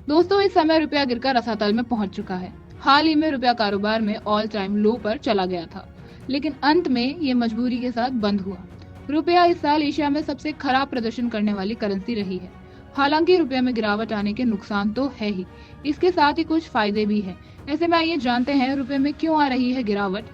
दोस्तों, इस समय रुपया गिरकर रसातल में पहुंच चुका है। हाल ही में रुपया कारोबार में ऑल टाइम लो पर चला गया था, लेकिन अंत में ये मजबूरी के साथ बंद हुआ। रुपया इस साल एशिया में सबसे खराब प्रदर्शन करने वाली करेंसी रही है। हालांकि रुपये में गिरावट आने के नुकसान तो है ही, इसके साथ ही कुछ फायदे भी हैं। ऐसे में आइए जानते हैं रुपये में क्यों आ रही है गिरावट,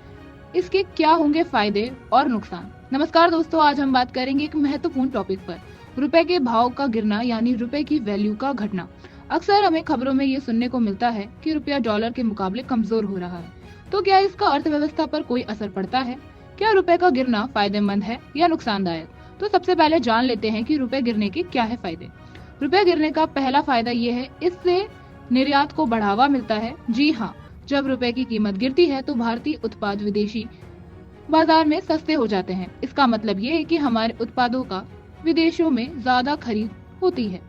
इसके क्या होंगे फायदे और नुकसान। नमस्कार दोस्तों, आज हम बात करेंगे एक महत्वपूर्ण टॉपिक पर, रुपए के भाव का गिरना यानी रुपए की वैल्यू का घटना। अक्सर हमें खबरों में ये सुनने को मिलता है कि रुपया डॉलर के मुकाबले कमजोर हो रहा है। तो क्या इसका अर्थव्यवस्था पर कोई असर पड़ता है? क्या रुपए का गिरना फायदेमंद है या नुकसानदायक? तो सबसे पहले जान लेते हैं कि रुपए गिरने के क्या है फायदे। रुपए गिरने का पहला फायदा ये है, इससे निर्यात को बढ़ावा मिलता है। जी हाँ, जब रुपए की कीमत गिरती है तो भारतीय उत्पाद विदेशी बाजार में सस्ते हो जाते हैं। इसका मतलब ये है कि हमारे उत्पादों का विदेशों में ज्यादा खरीद होती है।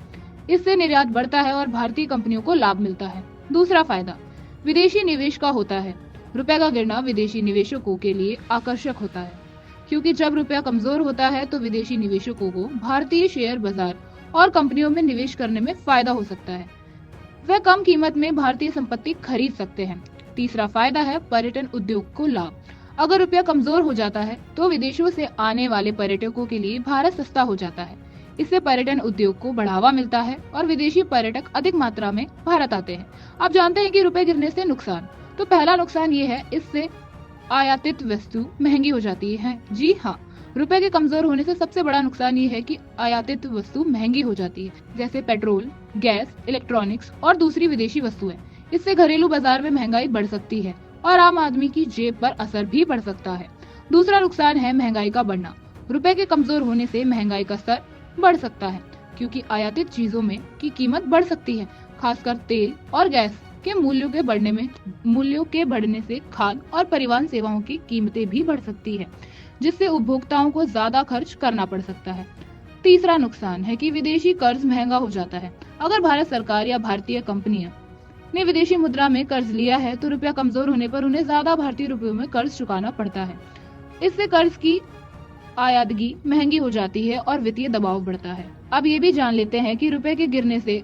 इससे निर्यात बढ़ता है और भारतीय कंपनियों को लाभ मिलता है। दूसरा फायदा विदेशी निवेश का होता है। रुपए का गिरना विदेशी निवेशकों के लिए आकर्षक होता है, क्योंकि जब रुपया कमजोर होता है तो विदेशी निवेशकों को भारतीय शेयर बाजार और कंपनियों में निवेश करने में फायदा हो सकता है। वह कम कीमत में भारतीय संपत्ति खरीद सकते हैं। तीसरा फायदा है पर्यटन उद्योग को लाभ। अगर रुपया कमजोर हो जाता है तो विदेशों से आने वाले पर्यटकों के लिए भारत सस्ता हो जाता है। इससे पर्यटन उद्योग को बढ़ावा मिलता है और विदेशी पर्यटक अधिक मात्रा में भारत आते हैं। अब जानते हैं कि रुपए गिरने से नुकसान। तो पहला नुकसान ये है, इससे आयातित वस्तु महंगी हो जाती है। जी हाँ, रुपए के कमजोर होने से सबसे बड़ा नुकसान ये है कि आयातित वस्तु महंगी हो जाती है, जैसे पेट्रोल, गैस, इलेक्ट्रॉनिक्स और दूसरी विदेशी वस्तुएं। इससे घरेलू बाजार में महंगाई बढ़ सकती है और आम आदमी की जेब पर असर भी पड़ सकता है। दूसरा नुकसान है महंगाई का बढ़ना। रुपए के कमजोर होने से महंगाई का स्तर बढ़ सकता है, क्योंकि आयातित चीजों में की कीमत बढ़ सकती है। खासकर तेल और गैस के मूल्यों के बढ़ने से खाद्य और परिवहन सेवाओं की कीमतें भी बढ़ सकती है, जिससे उपभोक्ताओं को ज्यादा खर्च करना पड़ सकता है। तीसरा नुकसान है कि विदेशी कर्ज महंगा हो जाता है। अगर भारत सरकार या भारतीय कंपनियां ने विदेशी मुद्रा में कर्ज लिया है तो रुपया कमजोर होने पर उन्हें ज्यादा भारतीय रुपयों में कर्ज चुकाना पड़ता है। इससे कर्ज की आयादगी महंगी हो जाती है और वित्तीय दबाव बढ़ता है। अब ये भी जान लेते हैं कि रुपए के गिरने से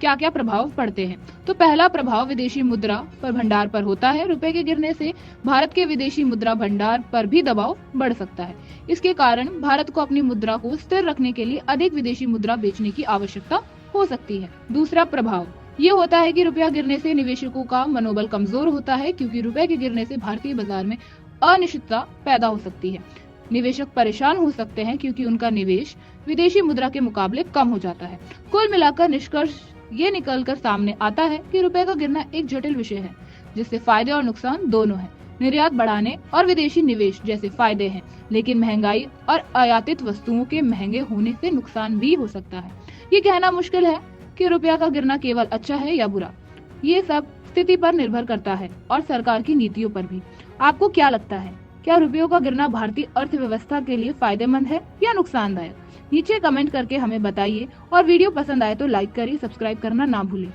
क्या क्या प्रभाव पड़ते हैं। तो पहला प्रभाव विदेशी मुद्रा पर भंडार पर होता है। रुपए के गिरने से भारत के विदेशी मुद्रा भंडार पर भी दबाव बढ़ सकता है। इसके कारण भारत को अपनी मुद्रा को स्थिर रखने के लिए अधिक विदेशी मुद्रा बेचने की आवश्यकता हो सकती है। दूसरा प्रभाव ये होता है कि रुपया गिरने से निवेशकों का मनोबल कमजोर होता है, क्योंकि रुपए के गिरने से भारतीय बाजार में अनिश्चितता पैदा हो सकती है। निवेशक परेशान हो सकते हैं क्योंकि उनका निवेश विदेशी मुद्रा के मुकाबले कम हो जाता है। कुल मिलाकर निष्कर्ष ये निकलकर सामने आता है कि रुपए का गिरना एक जटिल विषय है, जिससे फायदे और नुकसान दोनों हैं। निर्यात बढ़ाने और विदेशी निवेश जैसे फायदे हैं, लेकिन महंगाई और आयातित वस्तुओं के महंगे होने से नुकसान भी हो सकता है। ये कहना मुश्किल है कि रुपया का गिरना केवल अच्छा है या बुरा। ये सब स्थिति पर निर्भर करता है और सरकार की नीतियों पर भी। आपको क्या लगता है, क्या रुपयों का गिरना भारतीय अर्थव्यवस्था के लिए फायदेमंद है या नुकसानदायक? नीचे कमेंट करके हमें बताइए और वीडियो पसंद आए तो लाइक करिए, सब्सक्राइब करना ना भूलें।